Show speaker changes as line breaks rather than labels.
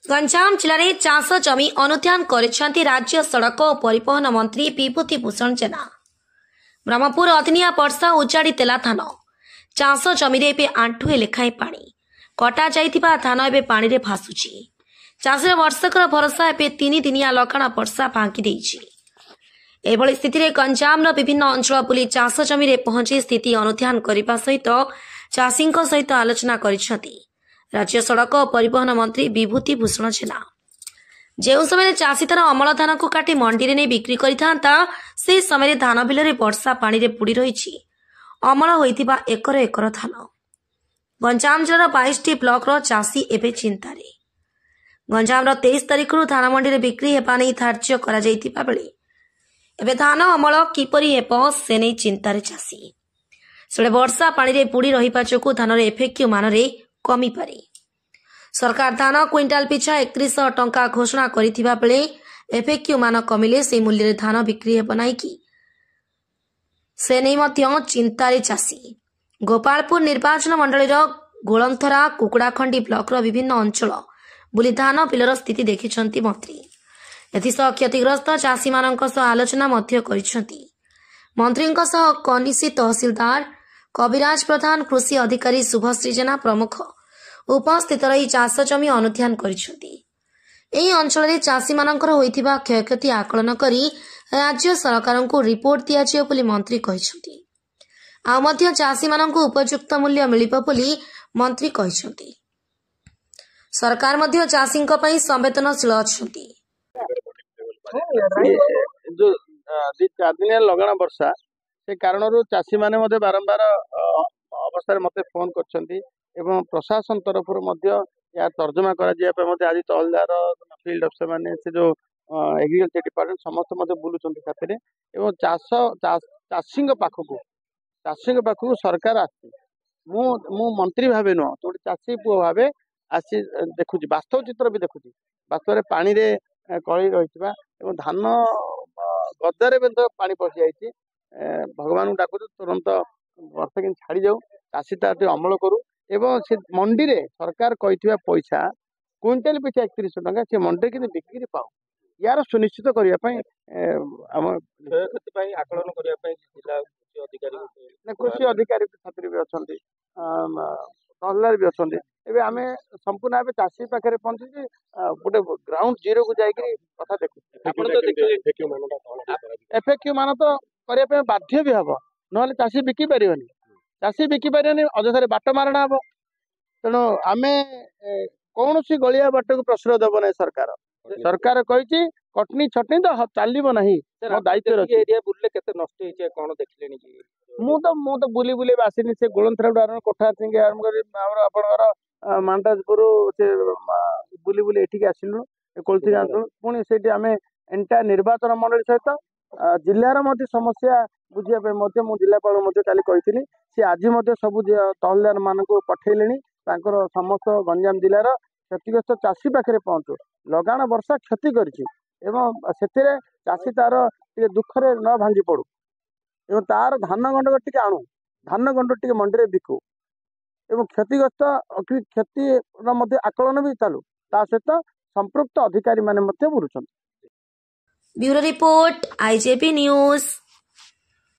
गंजाम जिले चाष जमी अनुध्यान करिसेंती राज्य सड़क और परिवहन मंत्री विभूति भूषण जेना। ब्रह्मपुर अदिनिया वर्षा उजाड़ी देला धान। चाष जमी एवं आंठुए लेखाएं पानी कटा जाइथिबा धान एवं पानी रे भासुची। चाषर वर्षकर भरोसा एवं 3 दिनिया लगाण वर्षा भांगी देइछि। एभली स्थिति रे गंजाम विभिन्न अंचल बुली चाष जमी रे पहुंची स्थिति अनुध्यान करने सहित चाषी सहित आलोचना करिसेंती राज्य सड़क और परिवहन मंत्री विभूति भूषण जेना। जो समय चाषी तार अमल धान को काटी मंडी में बिक्री करता से समय धान बिल में वर्षा पानी रे बुड़ी रही अमल होइथिबा एकर एकर धान। गंजाम जिलार 22टी ब्लॉक रो चाषी एबे चिंतारे। गंजाम 23 तारिख धान मंडी में बिक्री हेबा नै धार्य करा जाइथिबा बेले एबे धान अमल किपरि हेबो से नै चिंतारे चाषी। सेबे वर्षा पानी रे बुड़ी रहिबा जोगु धान रे एफएक्यू मान रे कमी पारे। सरकार धान क्विंटाल पिछा 3100 टंका घोषणा करिथिबा बेले एफएक्यू मान कमिले से मूल्य रे धान बिक्री हेबो नै कि से नै मध्य चिंतारे चाषी। गोपालपुर निर्वाचन मंडलीर गोलंथरा कुकुड़ाखंडी ब्लॉक विभिन्न अंचल बुली धान बिलर स्थिति देखिछंती मंत्री। एथिसह क्षतिग्रस्त चाषी मानक सह आलोचना मध्य करिछंती। मंत्रींक सह कनिसी तहसीलदार कविराज प्रधान कृषि अधिकारी शुभश्री जेना प्रमुख उपस्थित रही चाष जमी अनुध्यान करिछंती। एही अंचल रे चाषी मानकर होइथिबा क्षयक्षति आकलन करी राज्य सरकार को रिपोर्ट दियाजियो बोली मंत्री कहिछंती। आ मध्य चाषी मानक उपयुक्त मूल्य मिलिबो बोली मंत्री कहिछंती। सरकार मध्य चाषी पई संवेदनशील अछंती।
जो 4 दिन लगाण वर्षा से कारण चाषी माने मध्य बारंबार अवस्था मत फोन करछंती एवं प्रशासन तरफ या तर्जमा करा आज तहसीलदार फील्ड अफसर माने से जो एग्रीकल्चर डिपार्टमेंट समस्त बुलूं खातिर एवं चाषी पाखक सरकार आसी मु मंत्री भावे नुह तो चाषी पुओ भावे आसी देखुची वास्तव चित्र भी देखुची। वास्तव में पानी रे कली रही धान गदारे पानी पशि जाइए। भगवान डाकू तुरंत वर्षा कि छाड़ी जाऊ चाषी तार अमल करू एवं से मंडी रे सरकार कही पैसा क्विंटाल पिछा 3100 टंका से मंडी कि बिक्री पाऊ यार सुनिश्चित करने आकलन करने कृषि अधिकारी छात्री भी अच्छा तहसीलदार भी अच्छा एवं आम संपूर्ण भाव चाषी पाखे पहुंची गोटे ग्राउंड जीरो को जाकि कथा देखु एफएक्यू मान तो करने बाध्य भी हम ना चाषी बिकी पारे अଯଥାରେ बाट मारणा हम। तेणु आम कौन सी गलिया बाट को प्रश्रय दब ना सरकार कही कटनी छटनी तो चलो ना दायित्व मु तो बुली बुली आसनी से गोलंथरा कोठा आपर मांडाजपुर से बुली बुली एठिक आसिलु कोलथी पुणी से आम एंटायर निर्वाचन मंडली सहित जिलार समस्या बुझापी जिलापाल कही सी आज सब तहसीलदार मान पठेले समस्त गंजाम जिलार क्षतिग्रस्त चाषी पाखे पहुंचु लगाण वर्षा क्षति कर चाषी तार दुखरे न भांगी पड़ू एवं तार धान गंड टे आणु धान गंड टे मंडी बिकू एवं क्षतिग्रस्त क्षति आकलन भी चालू ता सहित संपृक्त अधिकारी माने बुलुछन।
Bureau report IJP news.